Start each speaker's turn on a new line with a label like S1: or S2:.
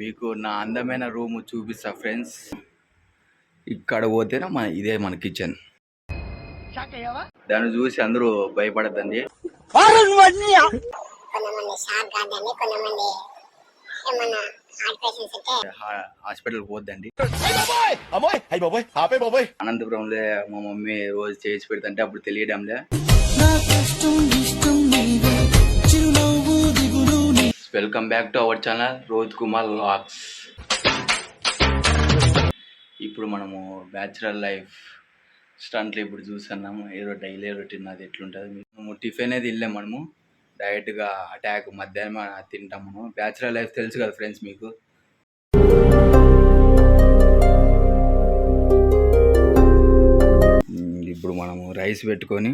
S1: మీకు నా అందమైన రూమ్ చూపిస్తా ఫ్రెండ్స్. ఇక్కడ పోతేనే ఇదే మన కిచెన్. దాన్ని చూసి అందరూ భయపడద్దండి. హాస్పిటల్ పోద్దండి. అనంతపురంలో మా మమ్మీ రోజు చేసి పెడుతుంటే అప్పుడు తెలియడంలే. Welcome back to our channel Rohit Kumar vlogs. ఇప్పుడు మనము బ్యాచులర్ లైఫ్ స్టంట్లు ఇప్పుడు చూస్తున్నాము. ఏదో డైలీ రొటీన్ అది ఎట్లుంటుంది. మేము టిఫిన్ అనేది వెళ్ళాం. మనము డైరెక్ట్గా అటాక్ మధ్యాహ్నం తింటాం. మనం బ్యాచులర్ లైఫ్ తెలుసు కదా ఫ్రెండ్స్ మీకు. ఇప్పుడు మనము రైస్ పెట్టుకొని